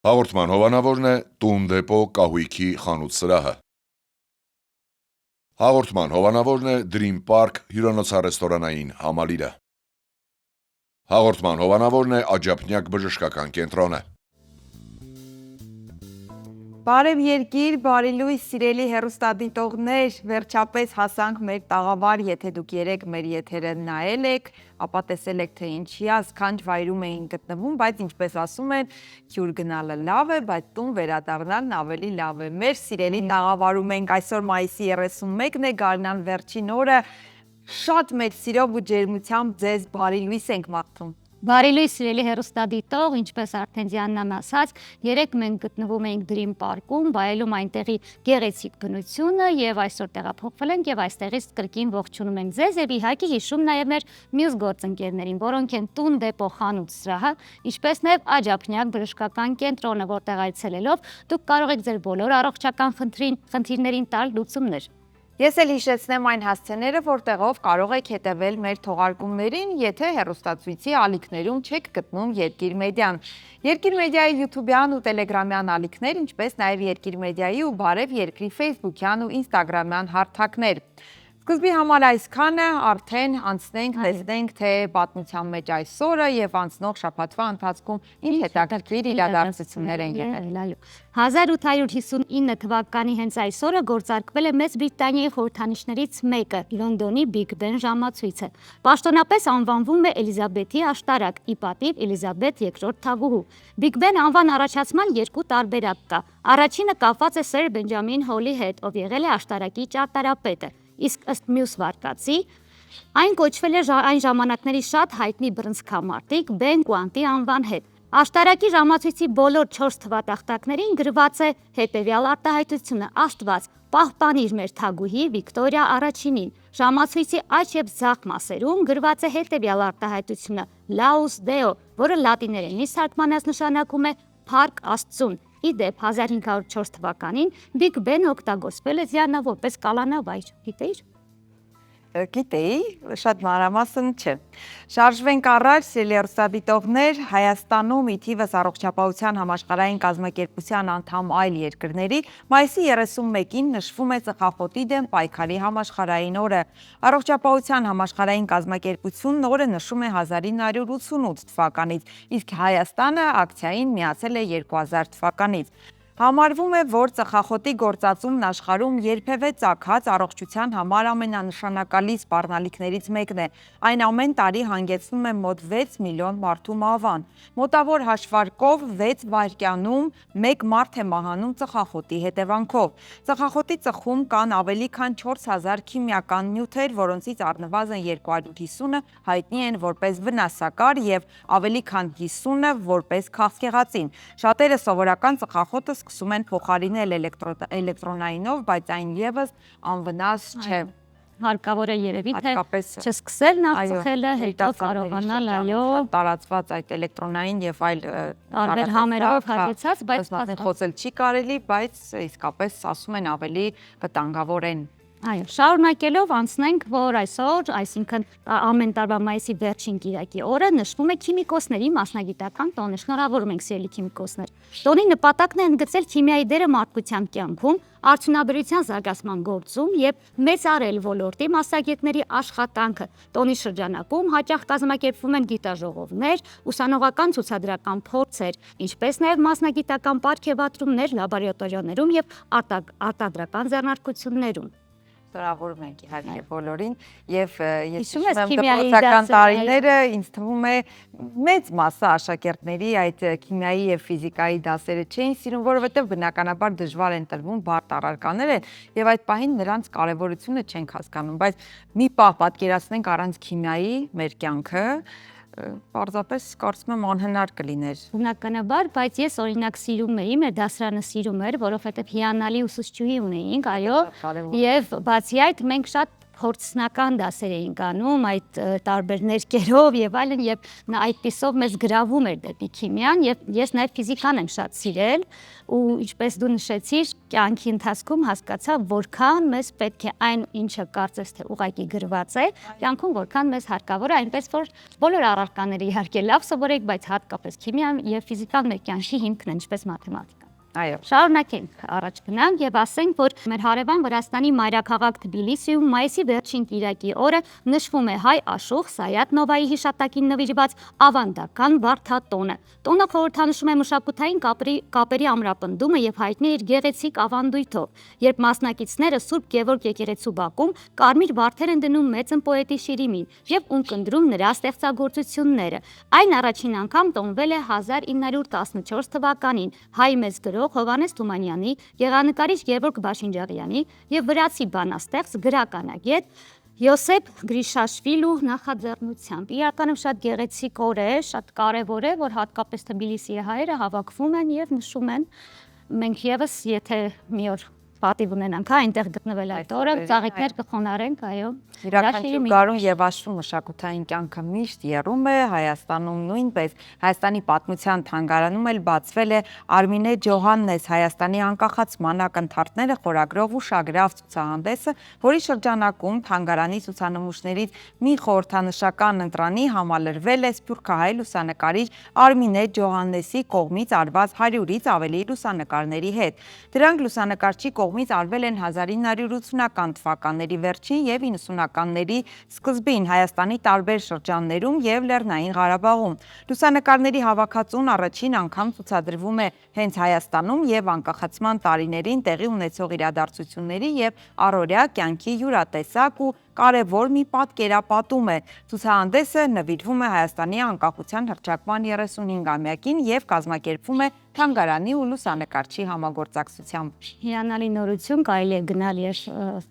Հաղորդման հովանավորն է «Տուն դեպո կահույքի խանութ սրահը»։ Հաղորդման հովանավորն է Dream Park հյուրանոցառեստորանային համալիրը։ Հաղորդման հովանավորն է Աջափնյակ բժշկական կենտրոնը։ Բարև երկիր, բարի լույս, սիրելի հեռուստադիտողներ, վերջապես հասանք մեր տաղավար, եթե դուք երեկ մեր եթերը նայել եք, ապա տեսել եք, թե ինչի ասքանչ վայրում էին գտնվում, բայց ինչպես ասում են, քյուր գնալը լավ է, բայց տուն վերադառնալն ավելի լավ է։ Մեր սիրելի տաղավարում ենք այսօր մայիսի 31-ն է, գարնան վերջին օրը, շատ մեծ սիրով ու ջերմությամբ ձեզ բարի լույս ենք մաղթում։ Բարի լույս սիրելի հեռուստադիտող, ինչպես արդեն Դիանան ասաց, երեկ մենք գտնվում էինք Dream Park-ում, վայելում այնտեղի գեղեցիկ բնությունը եւ այսօր տեղափոխվել ենք եւ այստեղից կրկին ողջունում ենք ձեզ եւ իհարկե հիշում նաեւ մեր մյուս գործընկերներին, որոնք են Տուն դեպո խանութ սրահը, ինչպես նաեւ Աջափնյակ բժշկական կենտրոնը, որտեղ այցելելով դուք կարող եք ձեր բոլոր առողջական խնդիրներին տալ լուծումներ։ Ես էլ հիշեցնեմ այն հասցեները, որտեղով կարող եք հետևել մեր թողարկումներին, եթե հեռուստացույցի ալիքներում չեք գտնում Երկիր մեդիան։ Երկիր մեդիայի յութուբյան ու տելեգրամյան ալիքներ, ինչպես նաև Երկիր մեդիայի ու Բարև Երկրի ֆեյսբուքյան ու ինստագրամյան հարթակներ։ Սկզբի համար այսքանը, արդեն անցնենք, տեսնենք, թե պատմության մեջ այսօրը եւ անցնող շաբաթվա ընթացքում ինչ հետաքրքիր իրադարձություններ են եղել։ 1859 թվականի հենց այսօրը գործարկվել է Մեծ Բրիտանիայի խորհրդանիշներից մեկը՝ Լոնդոնի Big Ben ժամացույցը։ Պաշտոնապես անվանվում է Էլիզաբեթի աշտարակ, ի պատիվ Էլիզաբեթ II թագուհու։ Big Ben անվան առաջացման երկու տարբերակ կա։ Առաջինը կապված է Սեր Բենջամին Հոլի հետ, ով եղել է աշտարակի ճարտարապետը, իսկ ըստ մյուս վարկածի այն կոչվել է այն ժամանակների շատ հայտնի բռնցքամարտիկ Բեն Կուանտի անվան հետ։ Աշտարակի ժամացույցի բոլոր 4 թվատախտակներին գրված է հետևյալ արտահայտությունը՝ Աստված պահպանիր մեր թագուհի Վիկտորիա առաջինին։ Ժամացույցի աջ եւ ձախ մասերում գրված է հետևյալ արտահայտությունը՝ Laus Deo, որը լատիներենից թարգմանած նշանակում է Փառք Աստծուն։ Ի դեպ 1504 թվականին Big Ben օգտագործվել է Դիանա որպես կալանավայր, գիտեիր։ Գիտեի, շատ մանրամասն չէ։ Շարժվենք առաջ, սիրելի հեռուստադիտողներ, Հայաստանում ի թիվս առողջապահության համաշխարհային կազմակերպության անդամ այլ երկրների մայիսի 31-ին նշվում է ծխախոտի դեմ պայքարի համաշխարհային օրը։ Առողջապահության համաշխարհային կազմակերպությունն օրը նշում է 1988 թվականից, իսկ Հայաստանը ակցիային միացել է 2000 թվականից։ Համարվում է, որ ծխախոտի գործածումն աշխարհում երբևէ ծագած առողջության համար ամենանշանակալի սպառնալիքներից մեկն է։ Այն ամեն տարի հանգեցնում է մոտ 6 միլիոն մարդու մահվան։ Մոտավոր հաշվարկով 6 վայրկյանում 1 մարդ է մահանում ծխախոտի հետևանքով։ Ծխախոտի ծխում կան ավելի քան 4000 քիմիական նյութեր, որոնցից առնվազն 250-ը հայտնի են որպես վնասակար եւ ավելի քան 50-ը որպես քաղցկեղածին։ Շատերը սովորական ծխախոտը սկսում են փոխարինել էլեկտրոնայինով, բայց այն եւս անվնաս չէ։ Հարկավոր է երևի թե չսկսել նախ ծխելը, հետո կարողանալ այո տարածված այդ էլեկտրոնային եւ այլ տարբեր համերով հագեցած, բայց խոսել չի կարելի, բայց իսկապես ասում են ավելի վտանգավոր են։ Այո, շարունակելով անցնենք, որ այսօր, այսինքն ամեն տարվա մայիսի վերջին կիրակի օրը նշվում է քիմիկոսների մասնագիտական տոնը։ Շնորհավորում ենք սիրելի քիմիկոսներ։ Տոնի նպատակն է ընդգծել քիմիայի դերը մարդկության կյանքում, արդյունաբերության զարգացման գործում եւ մեծարել ոլորտի մասնագետների աշխատանքը։ Տոնի շրջանակում հաճախ կազմակերպվում են գիտաժողովներ, ուսանողական ցուցադրական փորձեր, ինչպես նաեւ մասնագիտական պարգևատրումներ լաբորատորիաներում եւ արտադրական ձեռնարկություններում։ Շնորհավորում ենք իհարկե բոլորին եւ ես հիշում եմ դպրոցական տարիները ինձ թվում է մեծ մասը աշակերտների այդ քիմիայի եւ ֆիզիկայի դասերը չէին սիրում, որովհետեւ բնականաբար դժվար են տրվում բարդ առարկաներ են եւ այդ պահին նրանց կարեւորությունը չենք հասկանում, բայց մի պահ պատկերացնենք առանց քիմիայի մեր կյանքը պարզապես կարծում եմ անհնար կլիներ։ Բնականաբար, բայց ես օրինակ սիրում էի, մեր դասարանը սիրում էր, որովհետև հիանալի ուսուցչուհի ունեինք, այո, եւ բացի այդ մենք շատ փորձնական դասեր էինք անում այդ տարբեր ներկերով եւ այլն եւ նա այդպիսով մեզ գրավում էր դեպի քիմիան եւ ես նաեւ ֆիզիկան եմ շատ սիրել ու ինչպես դու նշեցիր կյանքի ընթացքում հասկացա որքան մեզ պետք է այն ինչը կարծես թե ուղակի գրված է կյանքում որքան մեզ հարկավոր է այնպես որ բոլոր առարկաները իհարկե լավ սովորեք բայց հատկապես քիմիան եւ ֆիզիկան մեր կյանքի հիմքն է ինչպես մաթեմատիկան Այո Շարունակենք առաջ գնանք եւ ասենք, որ մեր հարևան Վրաստանի մայրաքաղաք Թբիլիսիում մայիսի վերջին կիրակի օրը նշվում է հայ աշուղ Սայաթ Նովայի հիշատակին նվիրված ավանդական Վարդատոնը։ Տոնը խորհրդանշում է մշակութային կապերի ամրապնդումը եւ հայտնի իր գեղեցիկ ավանդույթով, երբ մասնակիցները Սուրբ Գևորգ եկեղեցու բակում կարմիր վարդեր են դնում մեծն պոետի շիրիմին եւ ունկնդրում նրա ստեղծագործությունները։ Այն առաջին անգամ տոնվել է 1914 թվականին հայ մեծ Հովհաննես Թումանյանի, գեղանկարիչ Գևորգ Բաշինջաղյանի եւ վրացի բանաստեղծ գրականագետ Յոսեփ Գրիշաշվիլու նախաձեռնությամբ։ Իրականում շատ գեղեցիկ օր է, շատ կարևոր է, որ հատկապես Թբիլիսիի հայերը հավաքվում են եւ նշում են։ Մենք եւս, եթե մի օր պատիվ ունենանք, այնտեղ գտնվել այդ օրը, ծաղիկներ կխոնարհենք, այո։ Յուրաքանչյուր գարուն եւ աշխուժ մշակութային կյանքը միշտ եռում է Հայաստանում նույնպես Հայաստանի պատմության թանգարանում էլ բացվել է Արմինե Ջոհաննես Հայաստանի անկախացման ակնթարթները խորագրով ուշագրավ ցուցահանդեսը, որի շրջանակում թանգարանի ցուցանմուշներից մի խորհրդանշական ընտրանի համալրվել է սփյուռքահայ լուսանկարիչ Արմինե Ջոհաննեսի կողմից արված 100-ից ավելի լուսանկարների հետ։ Դրանք լուսանկարչի կողմից արվել են 1980-ական թվականների վերջին եւ 90-ականների սկզբին Հայաստանի տարբեր շրջաններում եւ Լեռնային Ղարաբաղում։ Լուսանկարների հավաքածուն առաջին անգամ ցուցադրվում է հենց Հայաստանում եւ անկախացման տարիներին տեղի ունեցող իրադարձությունների եւ առօրյա կյանքի յուրատեսակ ու կարևոր մի պատկերապատում է։ Ցուցահանդեսը նվիրվում է Հայաստանի անկախության հռչակման 35-ամյակին եւ կազմակերպվում է թանգարանի ու լուսանկարչի համագործակցությամբ։ Հիանալի նորություն կարելի է գնալ եւ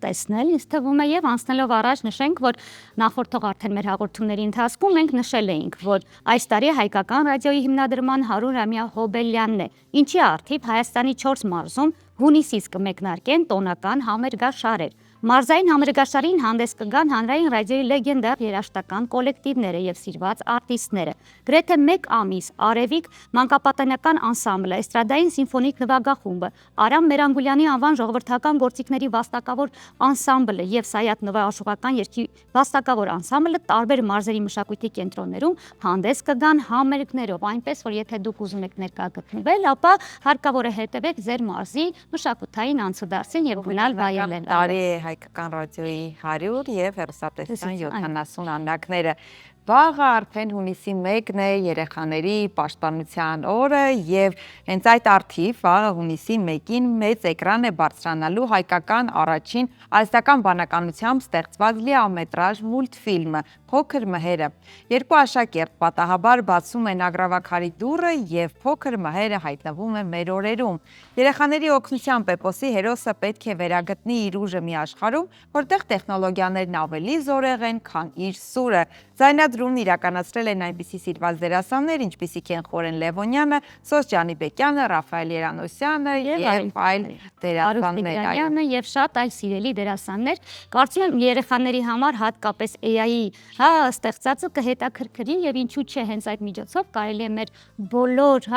տեսնել, ինձ թվում է եւ անցնելով առաջ նշենք, որ նախորդող արդեն մեր հաղորդումների ընթացքում մենք նշել էինք, որ այս տարի հայկական ռադիոյի հիմնադրման 100-ամյա հոբելյանն է, ինչի առթիվ Հայաստանի 4 մարզում հունիսից կմեկնարկեն տոնական համերգաշարեր։ Մարզային համերգաշարին հանդես կգան հանրային ռադիոյի լեգենդար երաժշտական կոլեկտիվները եւ սիրված արտիստները։ Գրեթե 1 ամիս Արևիկ մանկապատանեկան անսամբլը, էստրադային սիմֆոնիկ նվագախումբը, Արամ Մերանգուլյանի անվան ժողովրդական գործիքների վաստակավոր անսամբլը եւ Սայաթ Նովա աշխուղական երգի վաստակավոր անսամբլը տարբեր մարզերի մշակույթի կենտրոններում հանդես կգան համերգներով, այնպես որ եթե դուք ուզում եք ներկա գտնվել, ապա հարկավոր է հետևեք ձեր մարզի մշակութային անցուդարձին եւ գնալ վայելել։ Տարի է հայկական ռադիոյի 100 եւ հեռուստատեսության 70 ամյակները։ Վաղը արդեն հունիսի 1-ն է երեխաների պաշտպանության օրը եւ հենց այդ առթիվ վաղը հունիսի 1-ին մեծ էկրան է բարձրանալու հայկական առաջին ազգական բանականությամբ ստեղծված լիամետրաժ մուլտֆիլմը Փոքր մհերը։ Երկու աշակերտ պատահաբար բացում են ագրավաքարի դուռը եւ փոքր մհերը հայտնվում է մեր օրերում։ Երեխաների օգնությամբ էպոսի հերոսը պետք է վերագտնի իր ուժը մի աշխարհում, որտեղ տեխնոլոգիաներն ավելի զորեղ են, քան իր սուրը։ Ձայնադրումն իրականացրել են այնպիսի սիրված դերասաններ, ինչպիսիք են Խորեն Լևոնյանը, Սոս Ջանիբեկյանը, Ռաֆայել Երանոսյանը եւ այլ դերասաններ եւ շատ այլ սիրելի դերասաններ։ Կարծում եմ երեխաների համար հատկապես AI-ի ստեղծածը կհետաքրքրի եւ ինչու՞ չէ հենց այդ միջոցով կարելի է մեր բոլոր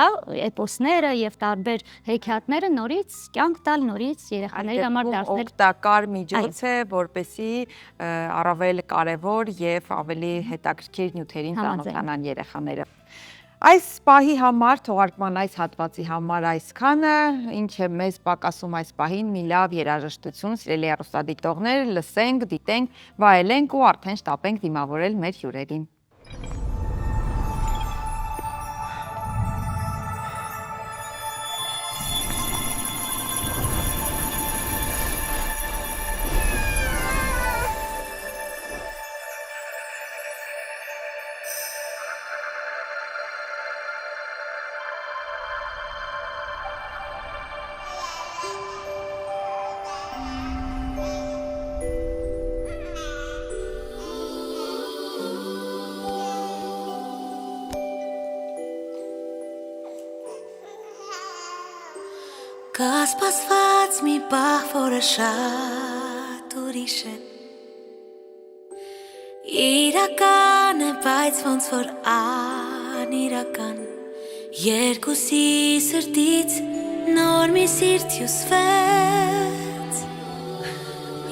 էպոսները եւ տարբեր հեքիաթները նորից կյանք տալ, նորից երեխաների համար դարձնել օգտակար միջոց է, որպեսզի առավել կարևոր եւ ավելի հետաքրքիր նյութերին ծանոթանան երեխաները։ Այս պահի համար, թողարկման այս հատվածի համար այսքանը, ինչ է մեզ պակասում այս պահին, մի լավ երաժշտություն, սիրելի հեռուստադիտողներ, լսենք, դիտենք, վայելենք ու արդեն շտապենք դիմավորել մեր հյուրերին։ Կա 'Սպասված մի պահ, որը շատ ուրիշ է, Իրական է, բայց ոնց որ անիրական Երկուսի սրտից նոր մի սիրտ հյուսվեց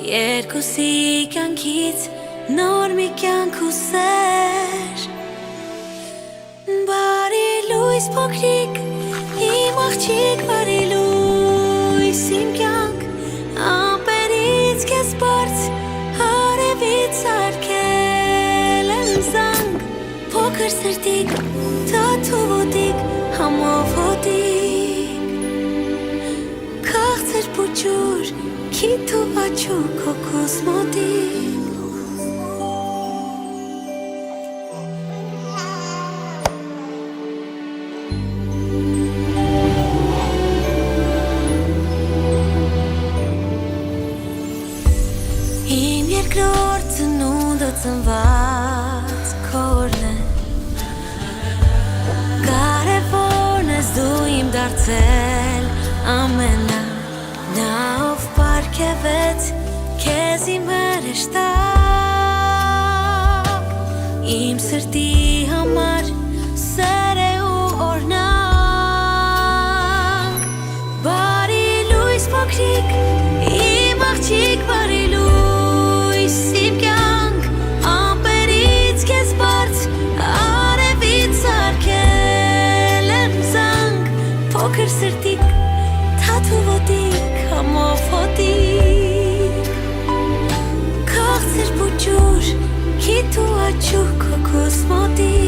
Երկուսի կյանքից նոր մի կյանք ու սեր Բարի լույս փոքրիկ, իմ աղջիկ բարի լույս իմ կյանք Ամպերից կեզ բարձ, հարևից արկել եմ զանգ Փոքր սրտիկ, թաթու ոտիկ, համով հոտիկ Քաղցր պուճուր, քիթ ու աչուկ հոգուս մոտիկ Իմ երկրորդ ծնունդը ծնված քորն է Կարևորն ես դու իմ դարձել ամենա Նա ով պարգևեց քեզ իմ հրեշտակ Իմ սրտի համար սեր է ու օրնակ Բարի լույս փոքրիկ, իմ աղջիկ բարի լույս իմ կյանք Ամպերից քեզ բարձ, արևից արկել եմ զանգ Փոքր սրտիկ, թաթու ոտիկ, համով հոտիկ Քաղցր պուճուր, քիթ ու աչուկ հոգուս մոտիկ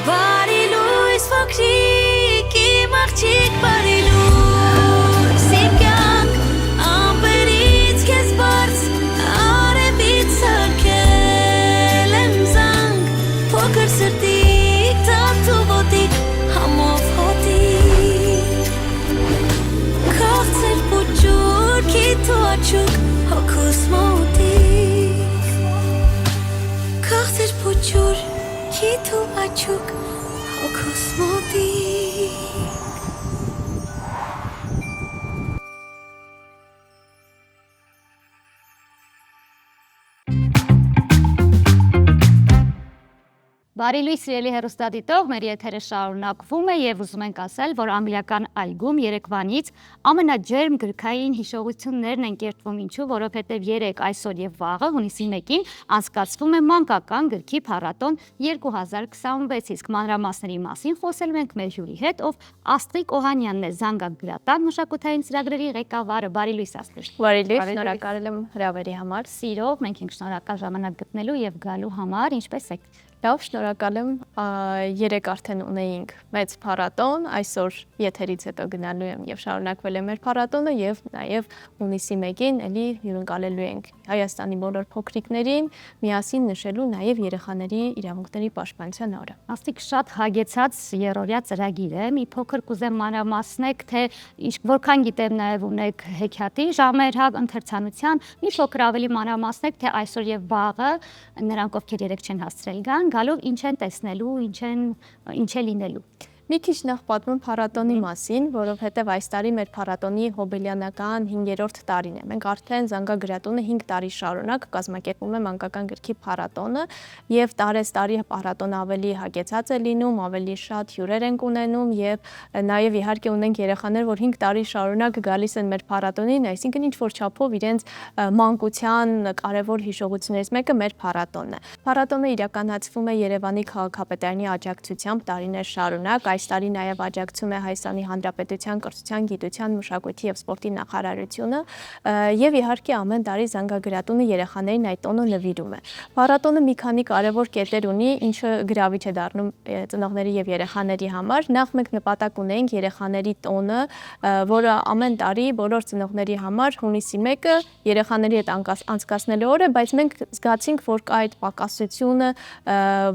Բարի լույս փոքրիկ, իմ աղջիկ բարի լույս իմ կյանք Ամպերից քեզ բարձ, արևից արկել եմ զանգ Փոքր սրտիկ, թաթու ոտիկ, համով հոտիկ Քաղցր պուճուր, քիթ ու աչուկ, հոգուս մոտիկ Քաղցր պուճուր, քիթ ու աչուկ, հոգուս մոտիկ Բարի լույս սիրելի հեռուստադիտող, մեր եթերը շարունակվում է եւ ուզում ենք ասել, որ Ամիրական այգում Երևանից ամենաջերմ գրքային հիշողություններն են կերտվում, ինչու, որովհետեւ երեք այսօր եւ վաղը հունիսի 1-ին անցկացվում է մանկական գրքի փառատոն 2026, իսկ մանրամասների մասին խոսելու ենք մեր հյուրի հետ, ով Աստղիկ Օհանյանն է, զանգագրատան մշակութային ծրագրերի ղեկավարը։ Բարի լույս Աստղիկ։ Բարի լույս, շնորհակալ եմ հրավերի համար։ Սիրով, մենք ենք շնորհակալ ժամանակ գտնելու եւ գալու համար, ինչպես եք։ Լավ, շնորհակալ եմ։ Երեք արդեն ունեինք մեծ փառատոն, այսօր եթերից հետո գնալու եմ եւ շարունակվել է մեր փառատոնը եւ նաեւ հունիսի 1-ին էլի հյուրընկալելու ենք Հայաստանի բոլոր փոքրիկներին, միասին նշելու նաեւ երեխաների իրավունքների պաշտպանության օրը։ Աստիկ շատ հագեցած երրորդյա ծրագիր է, մի փոքր կուզեմ մանրամասնեք, թե որքան գիտեմ նաեւ ունեք հեքիաթի ժամեր հա ընթերցանության, մի փոքր ավելի մանրամասնեք, թե այսօր եւ վաղը նրանք ովքեր երեք չեն հասցրել գան, գալով ինչ են տեսնելու, ինչ է լինելու։ Մի քիչ նախ պատմեմ փառատոնի մասին, որովհետև այս տարի մեր փառատոնի հոբելյանական 5-րդ տարին է։ Մենք արդեն Զանգագրատունը 5 տարի շարունակ կազմակերպում է մանկական գրքի փառատոնը եւ տարեստարի փառատոնը ավելի հագեցած է լինում, ավելի շատ հյուրեր ենք ունենում եւ նաեւ իհարկե ունենք երեխաներ, որ 5 տարի շարունակ գալիս են մեր փառատոնին, այսինքն ինչ որ չափով իրենց մանկության կարևոր հիշողություններից մեկը մեր փառատոնն է։ Փառատոնը իրականացվում է Երևանի քաղաքապետարանի աջակցությամբ տարիներ շարունակ։ այս տարի նաև աջակցում է Հայաստանի Հանրապետության կրթության, գիտության, մշակույթի եւ սպորտի նախարարությունը եւ իհարկե ամեն տարի Զանգագրատունը երեխաներին այդ տոնը նվիրում է։ Փառատոնը մի քանի կարևոր կետեր ունի, ինչը գրավիչ է դառնում ծնողների եւ երեխաների համար։ Նախ մենք նպատակ ունենք երեխաների տոնը, որը ամեն տարի բոլոր ծնողների համար հունիսի 1-ը երեխաների հետ անցկացնելու օր է, բայց մենք զգացինք, որ կա այդ պակասությունը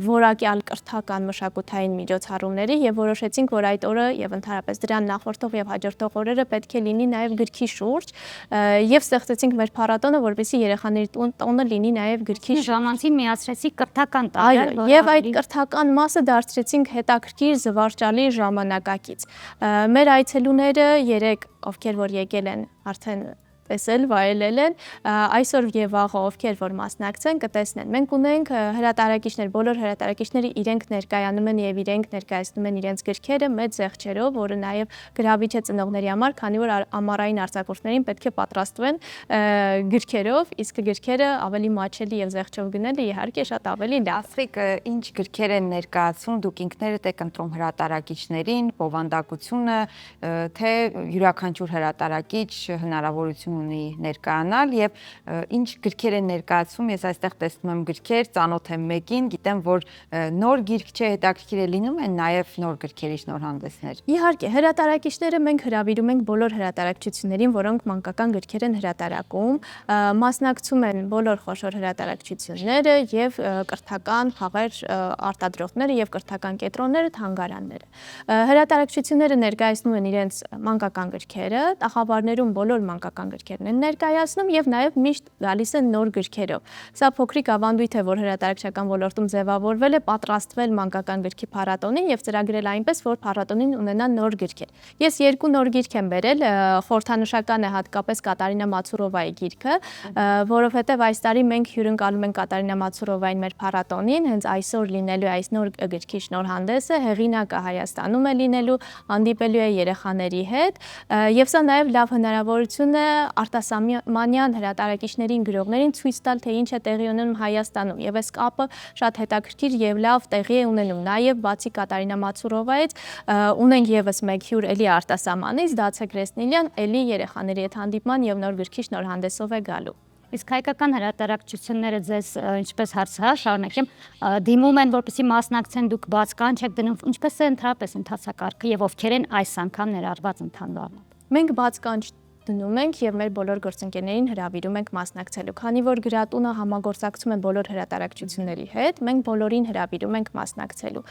որակյալ կրթական մշակութային միջոցառումների եւ որոշեցինք, որ այդ օրը եւ ընդհանրապես դրան նախորդող եւ հաջորդող օրերը պետք է լինի նաեւ գրքի շուրջ եւ ստեղծեցինք մեր փառատոնը, որպեսզի երեխաների տոնը լինի նաեւ գրքի ժամանցին միացրեցի կրթական տարը, եւ այդ կրթական մասը դարձրեցինք հետաքրքիր զվարճալի ժամանակակից։ Մեր այցելուները 3, ովքեր որ եկել են արդեն տեսել, վայելել են, այսօր եւ վաղը ովքեր որ մասնակցեն կտեսնեն։ Մենք ունենք հրատարակիչներ, բոլոր հրատարակիչները իրենք ներկայանում են եւ իրենք ներկայացնում են իրենց գրքերը մեծ զեղչերով, որը նաեւ գրավիչ է ծնողների համար, քանի որ ամառային արձակուրդներին պետք է պատրաստվեն գրքերով, իսկ գրքերը ավելի մաչելի եւ զեղչով գնելը իհարկե շատ ավելի լավ։ Ասիկ ինչ գրքեր են ներկայացում, դուք ինքներդ եք ընտրում հրատարակիչներին, բովանդակությունը, թե յուրաքանչյուր հրատարակիչ հնարավորություն ունի ներկայանալ եւ ինչ գրքեր են ներկայացում, ես այստեղ տեսնում եմ գրքեր, ծանոթ եմ մեկին, գիտեմ, որ նոր գիրք չէ, հետաքրքիր է լինում են նաեւ նոր գրքերի շնորհանդեսներ։ Իհարկե, հրատարակիչները մենք հրավիրում ենք բոլոր հրատարակչություններին, որոնք մանկական գրքեր են հրատարակում, մասնակցում են բոլոր խոշոր հրատարակչությունները եւ կրթական խաղեր արտադրողները եւ կրթական կենտրոնները, թանգարանները։ Հրատարակչությունները ներկայացնում են իրենց մանկական գրքերը, տաղավարներում բոլոր մանկական գրքերն են ներկայացնում եւ նաեւ միշտ գալիս են նոր գրքերով։ Սա փոքրիկ ավանդույթ է, որ հրատարակչական ոլորտում ձևավորվել է պատրաստվել մանկական գրքի փառատոնին եւ ծրագրել այնպես, որ փառատոնին ունենա նոր գրքեր։ Ես 2 նոր գիրք եմ բերել, խորհրդանշական է հատկապես Կատարինա Մացուրովայի գիրքը, որովհետեւ այս տարի մենք հյուրընկալում ենք Կատարինա Մացուրովային մեր փառատոնին, հենց այսօր լինելու է այս նոր գրքի շնորհանդեսը, հեղինակը Հայաստանում է լինելու, հանդիպելու է երեխաների հետ եւ սա նաեւ լավ հնարավորություն է արտասահմանյան հրատարակիչներին, գրողներին ցույց տալ, թե ինչ է տեղի ունենում Հայաստանում եւ այս կապը շատ հետաքրքիր եւ լավ տեղի է ունենում։ Նաեւ բացի Կատարինա Մացուրովայից ունենք եւս մեկ հյուր էլի արտասահմանից, Դացե Գրեսնիլյան, էլի երեխաների հետ հանդիպման եւ նոր գրքի շնորհանդեսով է գալու։ Իսկ հայկական հրատարակչությունները ձեզ ինչպես հարցը շարունակեմ դիմում են, որպեսզի մասնակցեն, դուք բաց կանչ եք դնում, ինչպես է ընդհանրապես ընթացակարգը եւ ովքեր են այս անգամ ներառված ընդհանրապես։ Մենք բաց կանչ դնում ենք եւ մեր բոլոր գործընկերներին հրավիրում ենք մասնակցելու։ Քանի որ գրատունը համագործակցում է բոլոր հրատարակչությունների հետ, մենք բոլորին հրավիրում ենք մասնակցելու։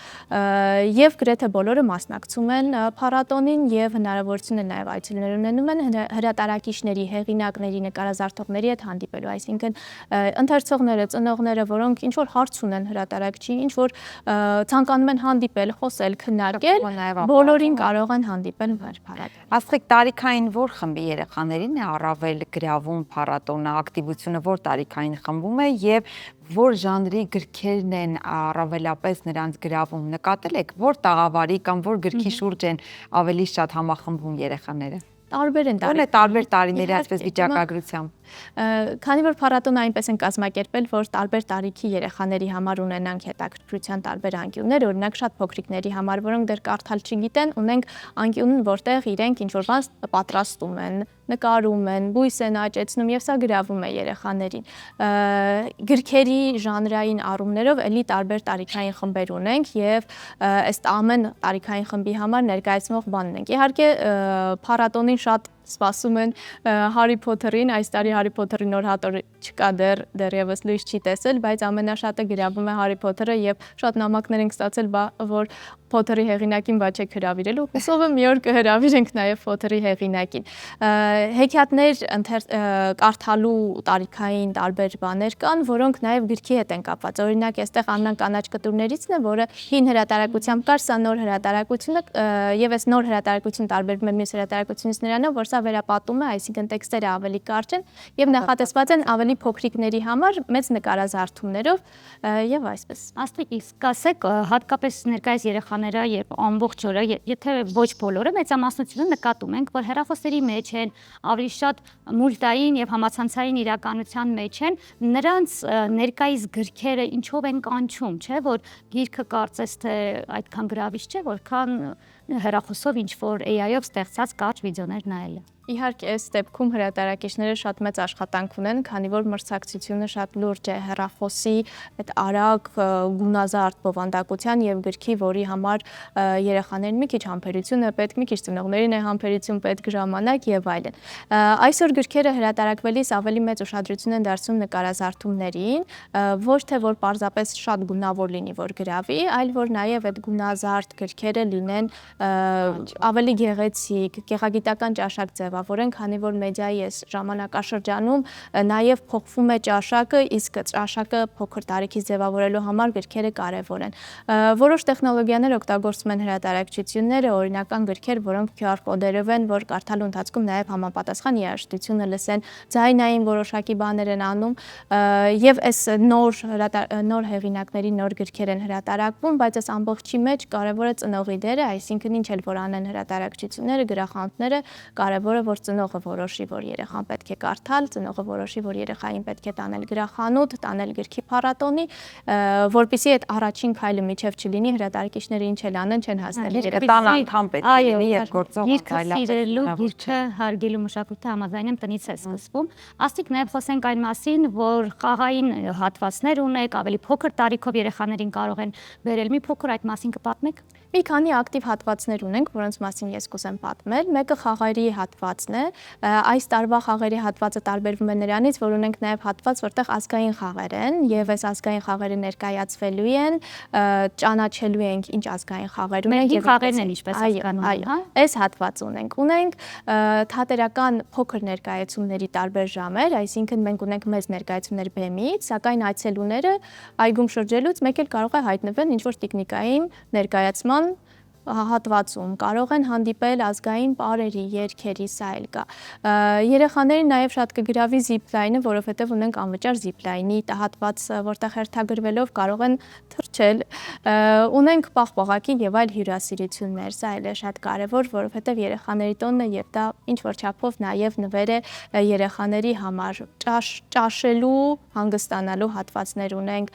Եվ գրեթե բոլորը մասնակցում են փառատոնին եւ հնարավորություն է նաեւ այցելուներ ունենում են հրատարակիչների, հեղինակների, նկարազարդողների հետ հանդիպելու, այսինքն ընթերցողները, ծնողները, որոնք ինչ որ հարց ունեն հրատարակչի, ինչ որ ցանկանում են հանդիպել, խոսել, քննարկել, բոլորին կարող են հանդիպել մեր փառատոնում։ Ասիկ տարիքային որ խմբի երեխաներին է առավել գրավում փառատոնը, ակտիվությունը որ տարիքային խմբում է եւ որ ժանրի գրքերն են առավելապես նրանց գրավում, նկատել եք, որ տաղավարի կամ որ գրքի շուրջ են ավելի շատ համախմբում երեխաները։ Տարբեր են տարբեր տարիների այսպես վիճակագրությամբ։ Քանի որ փառատոնը այնպես են կազմակերպել, որ տարբեր տարիքի երեխաների համար ունենանք հետաքրքրության տարբեր անկյուններ, օրինակ շատ փոքրիկների համար, որոնք դեռ կարդալ չգիտեն, ունենք անկյուն, որտեղ իրենք ինչ-որ բան պատրաստում են, նկարում են, բույս են աճեցնում եւ սա գրավում է երեխաներին։ Գրքերի ժանրային առումներով էլի տարբեր տարիքային խմբեր ունենք եւ ըստ ամեն տարիքային խմբի համար ներկայացնող բան ունենք։ Իհարկե փառատոնին շատ սպասում են Հարի Փոթերին, այս տարի Հարի Փոթերի նոր հատորը չկա դեռևս լույս չի տեսել, բայց ամենաշատը գրավում է Հարի Փոթերը եւ շատ նամակներ ենք ստացել, որ Փոթերի հեղինակին բա չեք հրավիրելու, հուսով եմ մի օր կհրավիրենք նաեւ Փոթերի հեղինակին։ Հեքիաթներ կարդալու տարիքային տարբեր բաներ կան, որոնք նաեւ գրքի հետ են կապված։ Օրինակ, այստեղ Աննան կանաչ կտուրներիցն է, որը հին հրատարակությամբ կար, սա նոր հրատարակությունը եւ այս նոր հրատարակությունը տարբերվում է մյուս հրատարակությունից նրանով, որ սա կենսավերապատում է, այսինքն տեքստերը ավելի կարճ են եւ նախատեսված են ավելի փոքրիկների համար մեծ նկարազարդումներով եւ այսպես։ Աստղիկ, իսկ ասեք, հատկապես ներկայիս երեխաները, երբ ամբողջ օրը, եթե ոչ բոլորը, մեծամասնությունը նկատում ենք, որ հեռախոսների մեջ են, ավելի շատ մուլտային եւ համացանցային իրականության մեջ են, նրանց ներկայիս գրքերը ինչով են կանչում, չէ՞, որ գիրքը կարծես թե այդքան գրավիչ չէ, որքան հեռախոսով ինչ որ AI-ով ստեղծած կարճ վիդեոներ նայելը։ Իհարկե, այս դեպքում հրատարակիչները շատ մեծ աշխատանք ունեն, քանի որ մրցակցությունը շատ լուրջ է հեռախոսի այդ արագ գունազարդ բովանդակության եւ գրքի, որի համար երեխաներին մի քիչ համբերություն է պետք, մի քիչ ծնողներին է համբերություն պետք, ժամանակ եւ այլն։ Այսօր գրքերը հրատարակվելիս ավելի մեծ ուշադրություն են դարձնում նկարազարդումներին, ոչ թե որ պարզապես շատ գունավոր լինի, որ գրավի, այլ որ նաեւ այդ գունազարդ գրքերը լինեն ավելի գեղեցիկ, գեղագիտական ճաշակ ձևավորեն, քանի որ մեդիայի այս ժամանակաշրջանում նաև փոխվում է ճաշակը, իսկ ճաշակը փոքր տարիքից ձևավորելու համար գրքերը կարևոր են։ Որոշ տեխնոլոգիաներ օգտագործում են հրատարակչությունները, օրինական գրքեր, որոնք QR կոդերով են, որ կարդալու ընթացքում նաև համապատասխան երաժշտությունը լսեն, ձայնային որոշակի բաներ են անում, եւ այս նոր հեղինակների նոր գրքեր են հրատարակվում, բայց այս ամբողջի մեջ կարևոր է ծնողի դերը, այսինքն ինչ էլ որ անեն հրատարակչությունները, գրախանութները, կարևորը որ ծնողը որոշի, որ երեխան պետք է կարդալ, ծնողը որոշի, որ երեխային պետք է տանել գրախանութ, տանել գրքի փառատոնի, որպեսզի այդ առաջին քայլը միջև չլինի, հրատարակիչները ինչ էլ անեն, չեն հասնելու տան անդամ պետք է լինի եւ գործող գիրքը սիրելու, գիրքը հարգելու մշակույթը համաձայն եմ տնից է սկսվում։ Աստիկ նաև խոսենք այն մասին, որ խաղային հատվածներ ունեք, ավելի փոքր տարիքով երեխաներին կարող են բերել, մի փոքր այդ մասին կպատմեք։ Մի քանի ակտիվ հատվածներ ունենք, որոնց մասին ես կուզեմ պատմել։ Մեկը խաղերի հատվածն է։ Այս տարվա խաղերի հատվածը տարբերվում է նրանից, որ ունենք նաև հատված, որտեղ ազգային խաղեր են, եւ այս ազգային խաղերը ներկայացվելու են, ճանաչելու ենք ինչ ազգային խաղեր ունենք եւ խաղերն են ինչպես հասկանում, հա։ Այս հատված ունենք թատերական փոքր ներկայացումների տարբեր ժամեր, այսինքն մենք ունենք մեծ ներկայացումներ բեմից, սակայն այցելուները այգում շրջելուց մեկ էլ կարող է հայտնվել ինչ որ տեխնիկային ներկայացման հատվածում, կարող են հանդիպել ազգային պարերի, երգերի, սա էլ կա։ Երեխաներին նաև շատ կգրավի զիպլայնը, որովհետև ունենք անվճար զիպլայնի հատված, որտեղ հերթագրվելով կարող են թռչել։ Ունենք պաղպաղակի եւ այլ հյուրասիրություններ, սա էլ է շատ կարևոր, որովհետև երեխաների տոնն է եւ դա ինչ որ չափով նաև նվեր է երեխաների համար։ Ճաշելու, հանգստանալու հատվածներ ունենք։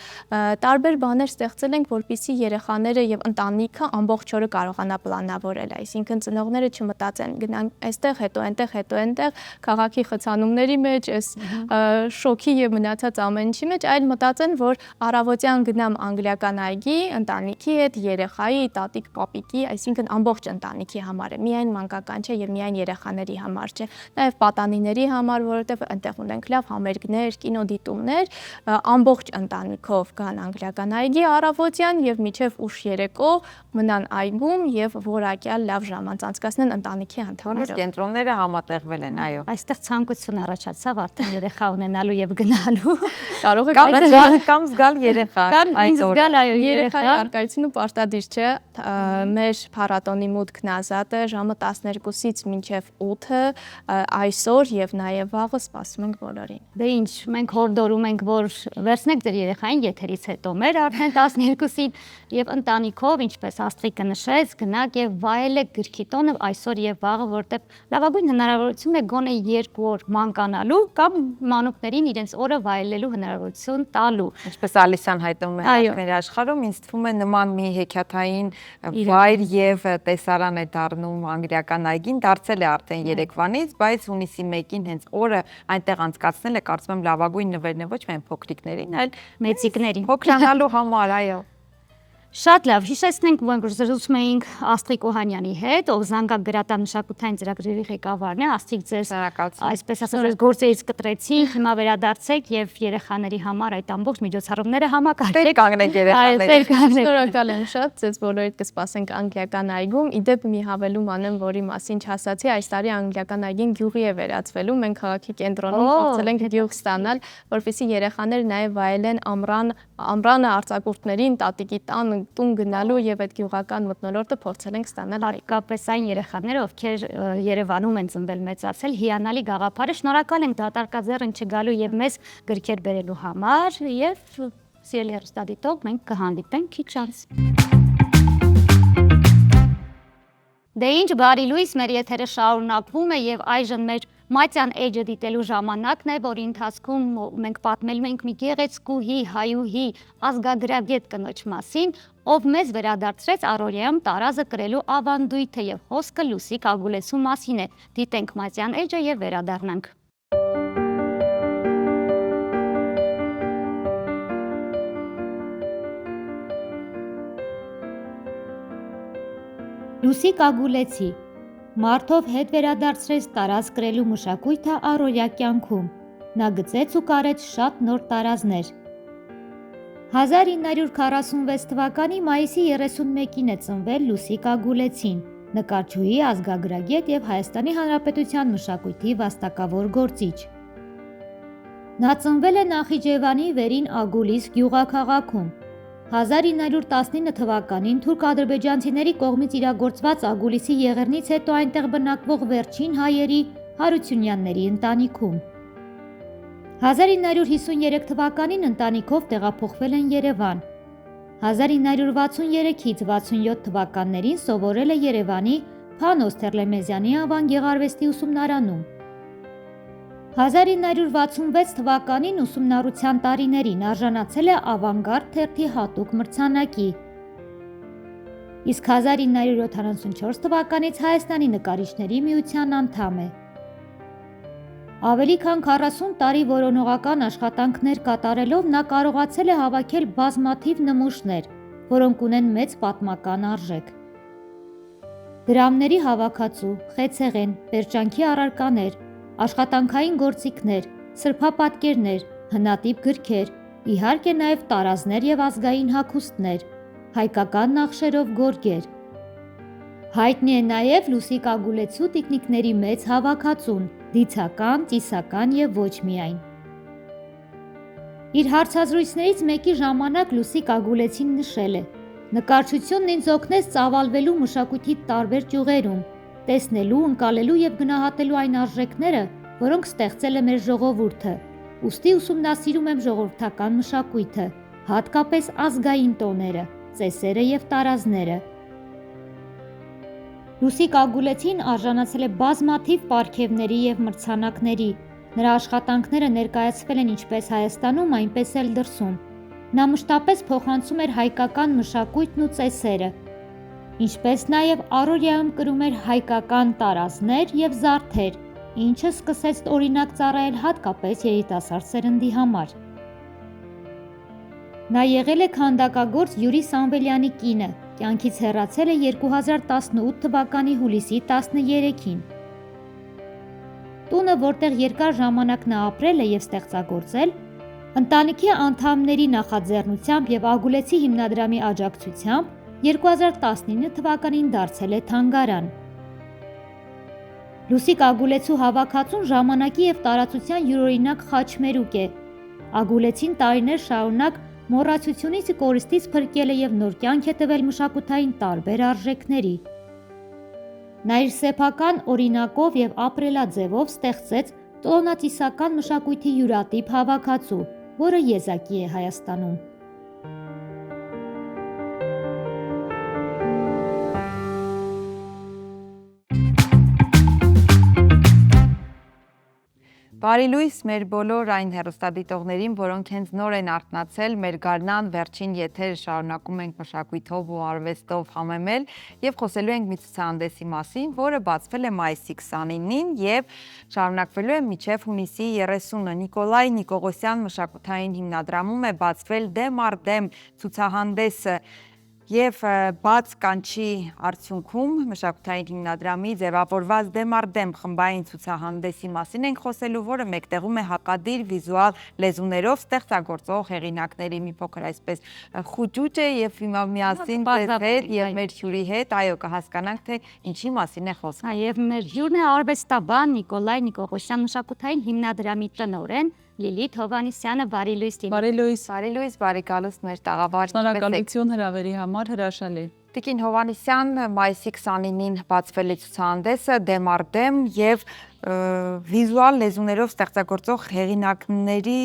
Տարբեր բաներ ստեղծել ենք, որպեսզի երեխաները եւ ընտանիքը ամբողջ օրը կարողանա պլանավորել, այսինքն ծնողները չմտածեն գնան այստեղ, հետո այնտեղ, քաղաքի խցանումների մեջ, այս շոկի եւ մնացած ամեն ինչի մեջ, այլ մտածեն, որ առավոտյան գնամ անգլիական այգի, ընտանիքի հետ, երեխայի, տատիկ, պապիկի, այսինքն ամբողջ ընտանիքի համար է, միայն մանկական չէ եւ միայն երեխաների համար չէ, նաեւ պատանիների համար, որովհետեւ այնտեղ ունենք լավ համերգներ, կինոդիտումներ, ամբողջ ընտանիքով գան անգլիական այգի առավոտյան եւ մինչեւ ուշ երեկո մնան այգում եւ որակյալ լավ ժամանց անցկացնեն ընտանիքի անդամներով։ Կենտրոնները համատեղվել են, այո։ Այստեղ ցանկություն առաջացավ արդեն երեխա ունենալու եւ գնալու։ Կարող է Կամ զգալ երեխա։ Այն զգալ, այո, երեխայի առկայությունը պարտադիր չէ։ Մեր փառատոնի մուտքն ազատ է ժամը 12-ից մինչև 8-ը այսօր եւ նաեւ վաղը սպասում ենք բոլորին։ Դե ինչ, մենք հորդորում ենք, որ վերցնեք ձեր երեխային եթերից հետո մեր արդեն 12-ին եւ ընտանիքով, ինչպես Աստղիկը նշեց, գնաք եւ վայելեք գրքի տոնը այսօր եւ վաղը, որտեղ լավագույն հնարավորությունն է գոնե 2 օր մանկանալու կամ մանուկներին իրենց օրը վայելելու հնարավորություն տալու։ Ինչպես Ալիսան հայտնում է աշխարհի աշխարհում, ինձ թվում է նման մի հեքիաթային վայր եւ տեսարան է դառնում անգլիական այգին, դարձել է արդեն Երևանից, բայց հունիսի 1-ին հենց օրը այնտեղ անցկացնել է, կարծում եմ լավագույն նվերն է ոչ միայն փոքրիկներին, այլ մեծիկներին։ փոքրանալու համար, այո։ Շատ լավ, հիշեցնենք, որ զրուցում էինք Աստղիկ Օհանյանի հետ, ով Զանգակ գրատամշակութային ծրագրերի ղեկավարն է, Աստղիկ ձեզ այսպես ասած գործերից կտրեցինք, հիմա վերադարձեք եւ երեխաների համար այդ ամբողջ միջոցառումները համակարգեք։ Կանգնեք երեխաներին։ Շնորհակալ եմ շատ, ձեզ բոլորիդ կսպասենք անգլիական այգում։ Իդեպ մի հավելում անեմ, որի մասին չասացի, այս տարի անգլիական այգին գյուղի է վերածվելու, մենք քաղաքի կենտրոնում փորձել ենք գյուղ ստանալ, որպեսզի երեխաները նաեւ վայելեն ամռանը արձակուրդներին, տատիկի տան տուն գնալու եւ այդ գյուղական մթնոլորտը փորձել ենք ստանալ։ Հատկապես այն երեխաները, ովքեր Երևանում են ծնվել մեծացել, հիանալի գաղափար է։ Շնորհակալ ենք դատարկաձեռն չգալու եւ մեզ գրքեր բերելու համար եւ սիրելի հեռուստադիտող, մենք կհանդիպենք քիչ անց։ Դե ինչ բարի լույս, մեր եթերը շարունակվում է եւ այժմ մեր Մատյան Էջը դիտելու ժամանակն է, որի ընթացքում մենք պատմելու ենք մի գեղեցկուհի հայուհի ազգագրագետ կնոջ մասին, ով մեզ վերադարձրեց առօրյայում տարազը կրելու ավանդույթը եւ հոսքը Լուսիկ Ագուլեցու մասին է։ Դիտենք Մատյան Էջը եւ վերադառնանք։ Լուսիկ Ագուլեցի մարդով հետ վերադարձրեց տարազ կրելու մշակույթը առօրյա կյանքում։ Նա գծեց ու կարեց շատ նոր տարազներ։ 1946 թվականի մայիսի 31-ին է ծնվել Լուսիկ Ագուլեցին, նկարչուհի, ազգագրագետ եւ Հայաստանի Հանրապետության մշակույթի վաստակավոր գործիչ։ Նա ծնվել է Նախիջևանի Վերին Ագուլիս գյուղաքաղաքում։ 1919 թվականին թուրք-ադրբեջանցիների կողմից իրագործված Ագուլիսի եղեռնից հետո այնտեղ բնակվող վերջին հայերի Հարությունյանների ընտանիքում։ 1953 թվականին ընտանիքով տեղափոխվել են Երևան։ 1963-ից 67 թվականներին սովորել է Երևանի Փանոս Թերլեմեզյանի անվան գեղարվեստի ուսումնարանում։ 1966 թվականին ուսումնառության տարիներին արժանացել է Ավանգարդ թերթի հատուկ մրցանակի։ Իսկ 1974 թվականից Հայաստանի նկարիչների միության անդամ է։ Ավելի քան 40 տարի որոնողական աշխատանքներ կատարելով նա կարողացել է հավաքել բազմաթիվ նմուշներ, որոնք ունեն մեծ պատմական արժեք։ Դրամների հավաքածու, խեցեղեն, պերճանքի առարկաներ, աշխատանքային գործիքներ, սրբապատկերներ, հնատիպ գրքեր, իհարկե նաև տարազներ եւ ազգային հագուստներ, հայկական նախշերով գորգեր։ Հայտնի է նաև Լուսիկ Ագուլեցու տիկնիկների մեծ հավաքածուն, դիցական, ծիսական եւ ոչ միայն։ Իր հարցազրույցներից մեկի ժամանակ Լուսիկ Ագուլեցին նշել է. «Նկարչությունն ինձ օգնեց ծավալվելու մշակույթի տարբեր ճյուղերում, տեսնելու, ընկալելու եւ գնահատելու այն արժեքները, որոնք ստեղծել է մեր ժողովուրդը։ Ուստի ուսումնասիրում եմ ժողովրդական մշակույթը, հատկապես ազգային տոները, ծեսերը եւ տարազները»։ Լուսիկ Ագուլեցին արժանացել է բազմաթիվ պարգևների եւ մրցանակների։ Նրա աշխատանքները ներկայացվել են ինչպես Հայաստանում, այնպես էլ դրսում։ Նա մշտապես փոխանցում էր հայկական մշակույթն ու ծեսերը, ինչպես նաև առօրյայում կրում էր հայկական տարազներ եւ զարդեր, ինչը սկսեց օրինակ ծառայել հատկապես երիտասարդ սերնդի համար։ Նա եղել է քանդակագործ Յուրի Սամվելյանի կինը, կյանքից հեռացել է 2018 թվականի հուլիսի 13-ին։ Տունը, որտեղ երկար ժամանակ նա ապրել է եւ ստեղծագործել, ընտանիքի անդամների նախաձեռնությամբ եւ Ագուլեցի հիմնադրամի աջակցությամբ 2019 թվականին դարձել է թանգարան։ Լուսիկ Ագուլեցու հավաքածուն ժամանակի եւ տարածության յուրօրինակ խաչմերուկ է։ Ագուլեցին տարիներ շարունակ մոռացությունից ու կորստից փրկել է եւ նոր կյանք է տվել մշակութային տարբեր արժեքների։ Նա իր սեփական օրինակով եւ ապրելաձևով ստեղծեց տոնածիսական մշակույթի յուրատիպ հավաքածու, որը եզակի է Հայաստանում։ Բարի լույս մեր բոլոր այն հեռուստադիտողներին, որոնք հենց նոր են արթնացել, մեր գարնան վերջին եթերը շարունակում ենք մշակույթով ու արվեստով համեմել եւ խոսելու ենք մի ցուցահանդեսի մասին, որը բացվել է մայիսի 29-ին եւ շարունակվելու է մինչեւ հունիսի 30-ը։ Նիկոլայ Նիկողոսյան մշակութային հիմնադրամում է բացվել Դեմ առ դեմ ցուցահանդեսը։ Եվ բաց կանչի արդյունքում մշակութային հիմնադրամի ձևավորված Դեմ առ դեմ խմբային ցուցահանդեսի մասին ենք խոսելու, որը մեկտեղում է հակադիր վիզուալ լեզուներով ստեղծագործող հեղինակների մի փոքր այսպես խուճուճ է եւ հիմա միասին ձեզ հետ եւ մեր հյուրի հետ այո կհասկանանք թե ինչի մասին է խոսքը։ Եվ մեր հյուրն է արվեստաբան Նիկոլայ Նիկողոսյան մշակութային հիմնադրամի տնօրեն Լիլիթ Հովանեսյանը, բարի լույս Լիլիթ։ Բարի լույս, Բարի լույս, բարի գալուստ մեր տաղավար։ շնորհակալություն հրավերի համար, հրաշալի։ Տիկին Հովանեսյան մայիսի 29-ին բացվել է ցուցահանդեսը դեմ առ դեմ եւ վիզուալ լեզուներով ստեղծագործող հեղինակների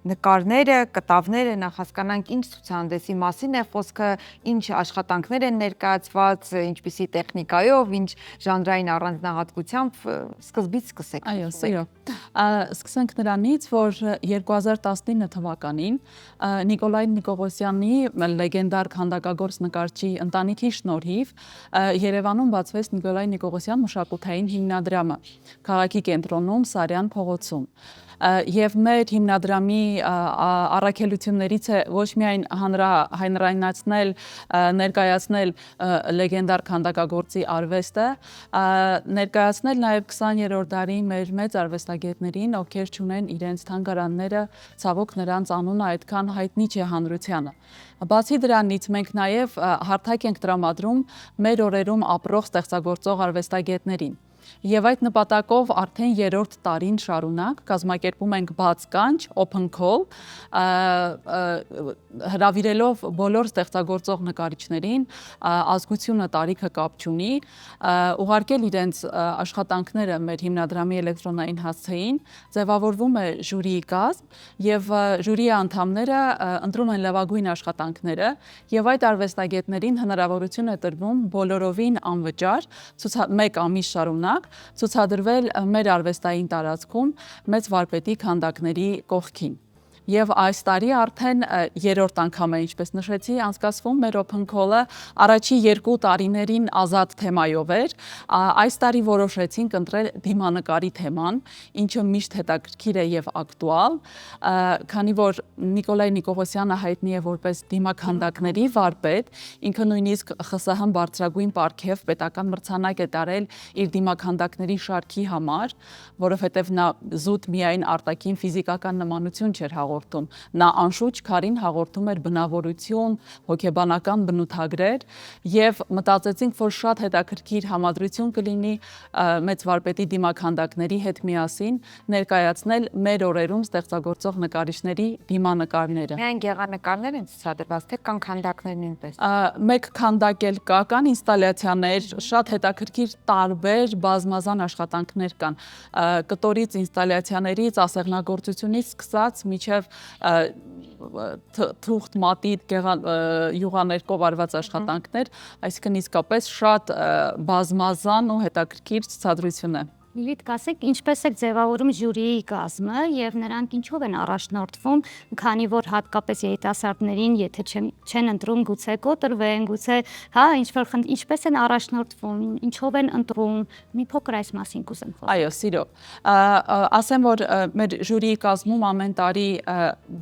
նկարները, կտավները, նախ հասկանանք ինչ ցուցահանդեսի մասին է խոսքը, ինչ աշխատանքներ են ներկայացված, ինչպիսի տեխնիկայով, ինչ ժանրային առանձնահատկությամբ, սկզբից սկսեք։ Այո, սիրո։ Սկսենք նրանից, որ 2019 թվականին Նիկոլայ Նիկողոսյանի լեգենդար քանդակագործ նկարչի ընտանիքի շնորհիվ Երևանում բացվեց Նիկոլայ Նիկողոսյան մշակութային հիմնադրամը քաղաքի կենտրոնում Սարյան փողոցում։ Եվ մեր հիմնադրամի առաքելություններից է ոչ միայն հանրայնացնել, ներկայացնել լեգենդար քանդակագործի արվեստը, ներկայացնել նաև 20-րդ դարի մեր մեծ արվեստագետներին, ովքեր ունեն իրենց թանգարանները, ցավոք նրանց անունը այդքան հայտնի չէ հանրությանը։ Բացի դրանից մենք նաև հարթակ ենք տրամադրում մեր օրերում ապրող ստեղծագործող արվեստագետներին։ Եվ այդ նպատակով արդեն 3-րդ տարին շարունակ կազմակերպում ենք բաց կանչ, open call, հրավիրելով բոլոր ստեղծագործող նկարիչներին, ազգությունը տարիքը կապ չունի, ուղարկել իրենց աշխատանքները մեր հիմնադրամի էլեկտրոնային հասցեին, ձևավորվում է ժյուրիի կազմ եւ ժյուրիի անդամները ընտրում են լավագույն աշխատանքները եւ այդ արվեստագետներին հնարավորություն է տրվում բոլորովին անվճար մեկ ամիս շարունակ ցուցադրվել մեր արվեստային տարածքում մեծ վարպետի քանդակների կողքին։ Եվ այս տարի արդեն 3-րդ անգամ է, ինչպես նշեցի, անցկացվում մեր open call-ը առաջի 2 տարիներին ազատ թեմայով էր։ Այս տարի որոշեցինք ընտրել դիմանկարի թեման, ինչը միշտ հետաքրքիր է եւ ակտուալ, քանի որ Նիկոլայ Նիկողոսյանը հայտնի է որպես դիմաքանդակների վարպետ, ինքը նույնիսկ ԽՍՀՄ բարձրագույն պարգև պետական մրցանակ է տարել իր դիմաքանդակների շարքի համար, որովհետեւ նա զուտ միայն արտաքին ֆիզիկական նմանություն չէր հաղորդում, նա անշուչ քարին հաղորդում էր բնավորություն, հոգեբանական բնութագրեր եւ մտածեցինք, որ շատ հետաքրքիր համադրություն կլինի մեծ վարպետի դիմաքանդակների հետ միասին ներկայացնել մեր օրերում ստեղծագործող նկարիչների դիմանկարները։ Միայն գեղանկարներ են ցուցադրված, թե կան քանդակներ նույնպես։ Մեկ քանդակ էլ կան ինստալյացիաներ, շատ հետաքրքիր տարբեր բազմազան աշխատանքներ կան։ Կտորից ինստալյացիաներից, ասեղնագործությունից սկսած մինչև թուղթ մատիտ յուղաներկով արված աշխատանքներ, այսինքն իսկապես շատ բազմազան ու հետաքրքիր ցուցադրություն է։ Լիլիթ, կասեք, ինչպես եք ձևավորում ժյուրիի կազմը եւ նրանք ինչով են առաջնորդվում, քանի որ հատկապես երիտասարդներին, եթե չեն ընտրում, գուցե կոտրվեն, գուցե, հա, ինչպես են առաջնորդվում, ինչով են ընտրում, մի փոքր այս մասին կուզեմ խոսել։ Այո, սիրո։ Ասեմ, որ մեր ժյուրիի կազմում ամեն տարի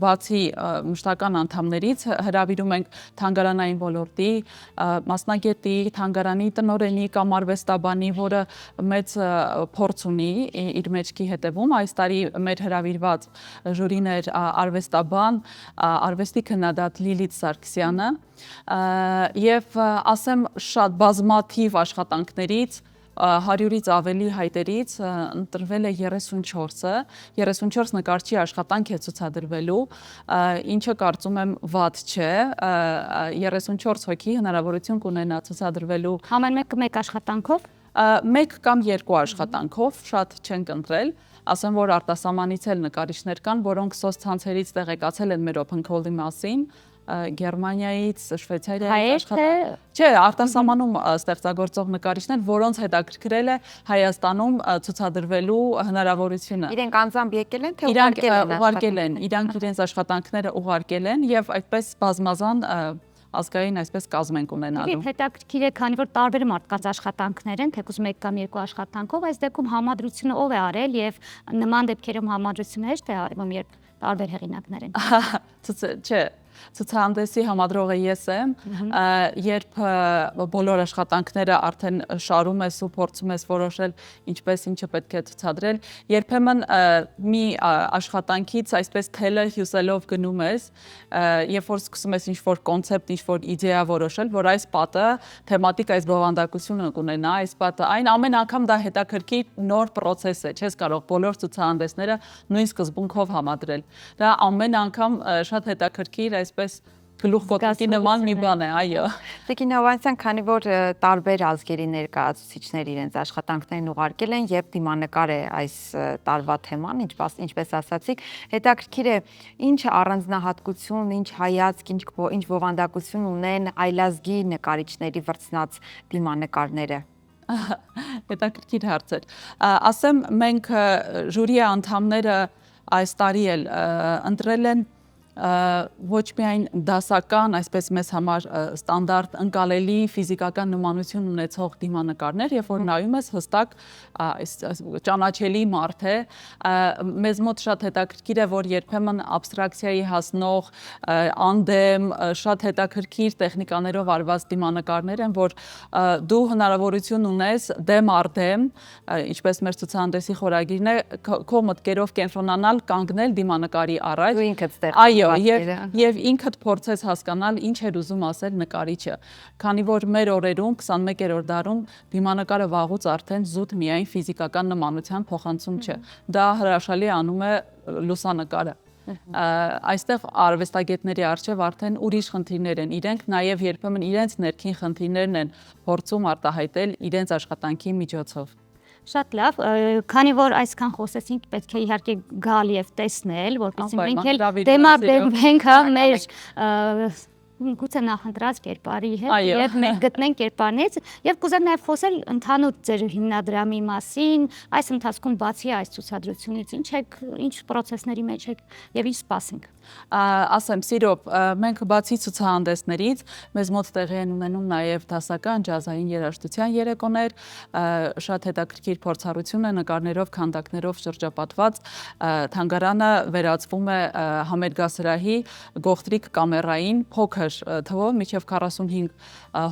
բացի մշտական անդամներից հրավիրում ենք թանգարանային ոլորտի մասնագետի, թանգարանի տնօրենի կամ արվեստաբանի, որը մեծ փորձ ունի իր մեջքի հետևում։ Այս տարի մեր հրավիրված ժյուրին էր արվեստաբան, արվեստի քննադատ Լիլիթ Սարգսյանը եւ ասեմ շատ բազմաթիվ աշխատանքներից 100-ից ավելի հայտերից ընտրվել է 34-ը, 34 նկարչի աշխատանք է ցուցադրվելու, ինչը կարծում եմ վատ չէ, 34 հոգի հնարավորություն կունենա ցուցադրվելու Ամեն մեկը մեկ աշխատանքով։ Մեկ կամ 2 աշխատանքով, շատ չենք ընտրել, ասեմ, որ արտասահմանից էլ նկարիչներ կան, որոնք սոցցանցերից տեղեկացել են մեր open call-ի մասին, Գերմանիայից, Շվեյցարիայից Չէ, արտասահմանում ստեղծագործող նկարիչներ, որոնց հետաքրքրել է Հայաստանում ցուցադրվելու հնարավորությունը։ Իրենք անձամբ եկել են, թե ուղարկել են, իրանք իրենց աշխատանքները ուղարկել են եւ այդպես բազմազան ազգային այսպես կազմ ենք ունենալու։ Հետաքրքիր է, քանի որ տարբեր մարդկանց աշխատանքներ են, թեկուզ մեկ կամ 2 աշխատանքով, այս դեպքում համադրությունը ով է արել եւ նման դեպքերում համադրությունը հեշտ է արվում, երբ տարբեր հեղինակներ են։ Չէ, Ցուցահանդեսի համադրողը ես եմ, երբ բոլոր աշխատանքները արդեն շարում ես ու փորձում ես որոշել ինչպես ինչը պետք է ցուցադրել, երբեմն մի աշխատանքից այսպես թելը հյուսելով գնում ես, երբ որ սկսում ես ինչ-որ կոնցեպտ, ինչ-որ իդեա որոշել, որ այս պատը թեմատիկ այս բովանդակությունը կունենա, այս պատը, այն ամեն անգամ դա հետաքրքիր նոր process է, չես կարող բոլոր ցուցահանդեսները նույն սկզբունքով համադրել։ Դա ամեն անգամ շատ հետաքրքիր, այսպես գլուխ կոտրի նման մի բան է, այո։ Տիկին Հովհաննիսյան, քանի որ տարբեր ազգերի ներկայացուցիչներ իրենց աշխատանքներն ուղարկել են եւ դիմանկար է այս տարվա թեման, ինչպես ասացիք, հետաքրքիր է ինչ առանձնահատկություն, ինչ հայացք, ինչ բովանդակություն ունեն այլազգի նկարիչների վրձնած դիմանկարները։ Հետաքրքիր հարց էր։ Ասեմ, մենք ժյուրիի անդամները այս տարի էլ ընտրել են ոչ միայն դասական, այսպես մեզ համար ստանդարտ ընկալելի ֆիզիկական նմանություն ունեցող դիմանկարներ, երբ որ նայում ես հստակ ճանաչելի մարդ է, մեզ մոտ շատ հետաքրքիր է, որ երբեմն աբստրակցիայի հասնող անդեմ, շատ հետաքրքիր տեխնիկաներով արված դիմանկարներ են, որ դու հնարավորություն ունես դեմ առ դեմ, ինչպես մեր ցուցահանդեսի խորագիրն է, քո մտքերով կենտրոնանալ, կանգնել դիմանկարի առաջ։ Դու ինքդ ստեղծել Եվ ինքդ փորձես հասկանալ ինչ էր ուզում ասել նկարիչը, քանի որ մեր օրերում 21-րդ դարում դիմանկարը վաղուց արդեն զուտ միայն ֆիզիկական նմանության փոխանցում չէ, դա հրաշալի անում է լուսանկարը։ Այստեղ արվեստագետների առջև արդեն ուրիշ խնդիրներ են, իրենք նաև երբեմն իրենց ներքին խնդիրներն են փորձում արտահայտել իրենց աշխատանքի միջոցով։ Շատ լավ, քանի որ այսքան խոսեցինք, պետք է իհարկե գալ եւ տեսնել, որպեսզի մենք էլ դեմարդենք մեր գուցե նախընտրած կերպարի հետ եւ մենք գտնենք կերպարներից եւ կուզեմ նաեւ խոսել ընդհանուր ձեր հիմնադրամի մասին, այս ընթացքում բացի այս ցուցադրությունից ինչ process-ների մեջ եք եւ ինչ սպասենք։ Ասեմ, սիրով, մենք բացի ցուցահանդեսներից մեզ մոտ տեղի են ունենում նաև դասական ջազային երաժշտության երեկոներ, շատ հետաքրքիր փորձառություն է նկարներով, քանդակներով շրջապատված, թանգարանը վերածվում է համերգասրահի գողտրիկ կամերային փոքր թվով, մինչև 45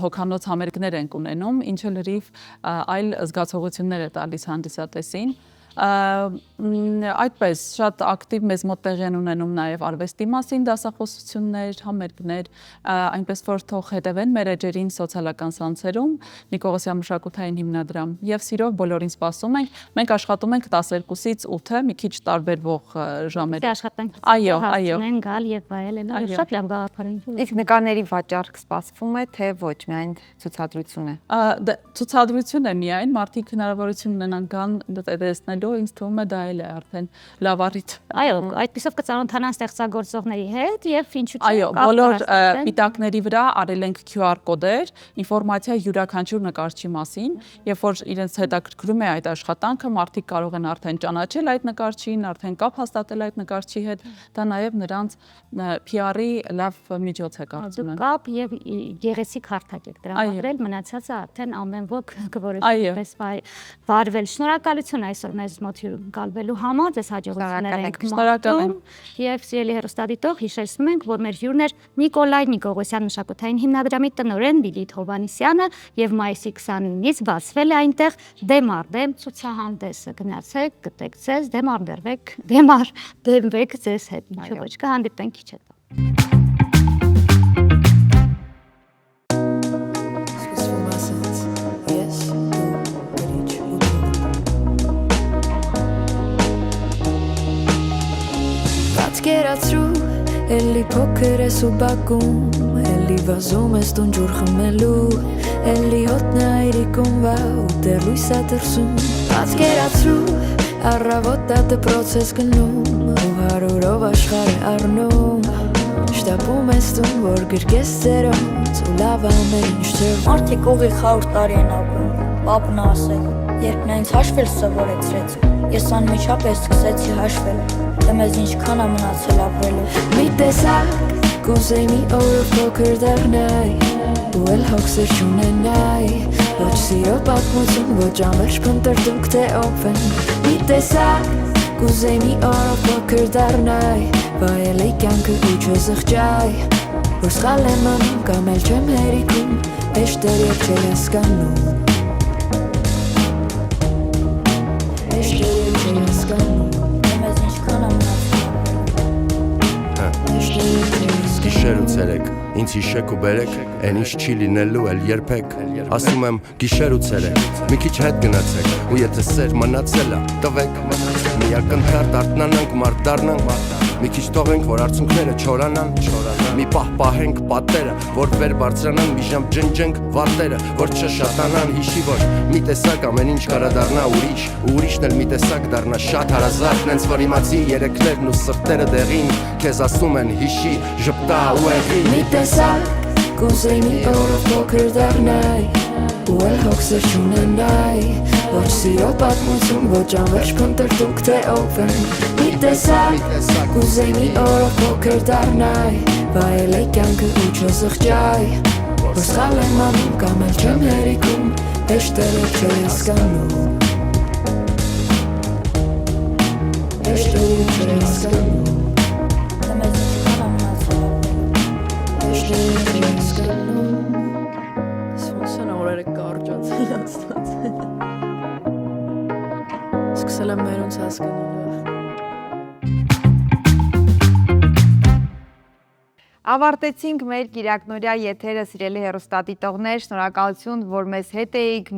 հոգանոց համերգներ ենք ունենում, ինչը լրիվ այլ զգացողություններ է տալիս հանդիսատեսին։ Այդպես շատ ակտիվ մեզ մոտ տեղի են ունենում նաև արվեստի մասին դասախոսություններ, համերգներ, այնպես որ թող հետևեն մեր էջերին սոցիալական ցանցերում Նիկողոսյան մշակութային հիմնադրամ եւ սիրով բոլորին սպասում ենք։ Մենք աշխատում ենք 12-ից 8-ը, մի քիչ տարբերվող ժամերով։ Այո, գալ եւ վայելել, շատ լավ գաղափար է։ Իսկ նկարների վաճառք սպասվում է, թե ոչ միայն ցուցադրություն է։ Ցուցադրություն է միայն, մարդիկ հնարավորություն ունենան գան տեսնելու, ինձ թվում է դա էլ է արդեն լավ առիթ։ Այո, այդպեսով կծանոթանան ստեղծագործողների հետ եւ ինչու՞ չէ։ Այո, բոլոր պիտակների վրա արել ենք QR կոդեր, ինֆորմացիա յուրաքանչյուր նկարչի մասին, երբ որ իրենց հետաքրքրում է այդ աշխատանքը, մարդիկ կարող են արդեն ճանաչել այդ նկարչին, արդեն կապ հաստատել այդ նկարչի հետ, դա նաեւ նրանց PR-ի լավ միջոց է կարծում եմ։ Կապ եւ գեղեցիկ հարթակ եք տրամադրել, մնացածը արդեն ամեն ոք կորոշի պես վարվել։ Շնորհակալություն այսօր մեզ մոտ գալվելու համար, ձեզ հաջողություններ ենք մաղթում եւ սիրելի հեռուստադիտող, հիշեցնում ենք, որ մեր հյուրն էր Նիկոլայ Նիկողոսյան մշակութային հիմնադրամի տնօրեն Լիլիթ Հովհաննիսյանը եւ մայիսի 29-ից բացվել է այնտեղ դեմ առ դեմ ցուցահանդեսը։ Գնացեք, գտեք ձեզ, դեմվեք ձեզ հետ, ինչու ոչ, կհանդիպենք քիչ հետո։ Կերացրու, էլի փոքր ես ու բակում, էլի վազում ես տուն ջուր խմելու, էլի հոտնը այրիկում վա ու դեռ լույսա դրսում։ Կերացրու, առավոտը դպրոց ես գնում, ու հարուրով աշխարհ է առնում, շտապում ես տուն, որ գրկես ծերոց ու լավ ամեն ինչ թվում։ Մարդիկ ուղիղ 100 տարի են ապրում, պապն ասել, երբ նա ինձ հաշվել սովորեցրեց, ես անմիջապես սկսեցի հաշվել, թե մեզ ինչքան է մնացել ապրելու։ Մի տեսակ, կուզեի մի օրը փոքր դառնայ, ու էլ հոգսեր չունենայ, ոչ սիրո պատմություն, ոչ ամերժ փնտրտուք թե ով են։ Մի տեսակ, Կուզեի մի օրով փոքր դառնայ, վայելեի կյանքը ու չզղջայ, որ սխալ եմ անում կամ էլ չեմ հերիքում, հեշտեր և չէր հասկանում, հեշտեր և չէր հասկանում, Մեզ ինչքան ամնացել Գիշեր ու ցերեկ, ինձ հիշեք ու բերեք, են ինչ չի լինելու էլ երբեք Ասում եմ գիշեր ու ցերեկ, մի քիչ հետ գնացեք Ու եթե սեր մնացել է, տվեք Միակ ընթարդ արթնանանք, մարդ դառնանք Մի քիչ թողենք, որ արցունքները չորանան Մի պահ պահենք պատերը, որ վեր բարձրանան Մի ժամ ջնջենք վատերը, որ չշատանան Հիշի որ մի տեսակ ամեն ինչ կարա դառնա ուրիշ Ու ուրիշն էլ մի տեսակ դառնա շատ հարազատ Նենց որ իմացի երեքներն ու սրտերը դեղին Քեզ ասում են հիշի, ժպտա ու եղի մի տեսակ, կուզեի մի օրով փոքր դառնայ, ու էլ հոգսեր չունենայ, ոչ սիրո պատմություն, ոչ անվերջ փնտրտուք թե ով են Մի տեսակ, կուզեի մի օրով փոքր դառնայ, վայելեի կյանքը ու չզղջայ, որ սխալ եմ անում կամ էլ չեմ հերիքում, հեշտերը չէր հասկանում Հեշտերը չէր հասկանում Մեզ ինչքան ամնացել Սոնսան օրերը կարճացել աստված Սկսել եմ մերոնց հասկանալ Ավարտեցինք մեր Կիրակնորյա եթերը, սիրելի հեռուստադիտողներ, շնորհակալություն, որ մեզ հետ էիք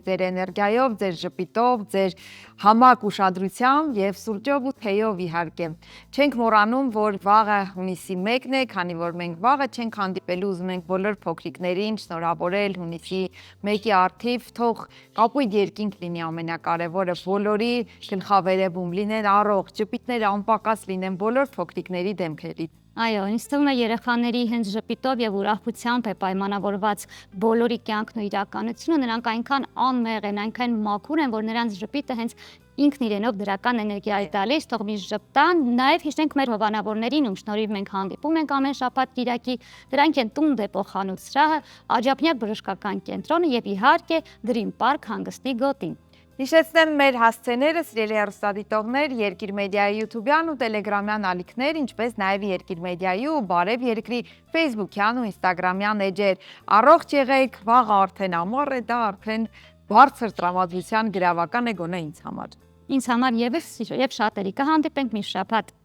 ձեր էներգիայով, ձեր ժպիտով, ձեր համակ ուշադրությամբ եւ սուրճով ու թեյով իհարկե։ Չենք մոռանում, որ վաղը հունիսի 1-ն է, քանի որ մենք վաղը չենք հանդիպելու, ուզում ենք բոլոր փոքրիկներին շնորհավորել հունիսի 1-ի առթիվ, թող կապույտ երկինք լինի ամենակարևորը, բոլորի գլխավերևում լինեն առողջ, ժպիտները անպակաս լինեն բոլոր փոքրիկների դեմքերից։ Այո, ինձ թվում է երեխաների հենց ժպիտով եւ ուրախությամբ է պայմանավորված բոլորի կյանքն ու իրականությունը, նրանք այնքան անմեղ են, այնքան մաքուր են, որ նրանց ժպիտը հենց ինքն իրենով դրական էներգիա է տալիս, թող մի ժպտան, նաեւ հիշենք մեր հովանավորներին, ում շնորհիվ մենք հանդիպում ենք ամեն շաբաթ Կիրակի, դրանք են Տուն դեպո խանութ սրահը, Աջափնյակ բժշկական կենտրոնը եւ իհարկե Dream Park հանգստի գոտին։ Հիշեցնեմ մեր հասցեները, սիրելի հեռուստադիտողներ, Երկիր մեդիայի YouTube-յան ու Telegram-յան ալիքներ, ինչպես նաև Երկիր մեդիայի ու Բարև Երկրի Facebook-յան ու Instagram-յան էջեր։ Առողջ եղեք, վաղը արդեն ամառ է, դա արդեն բարձր տրամադրության գրավական է գոնե ինձ համար։ Ինձ համար եւս եւ շատերի կհանդիպենք մի շաբաթ։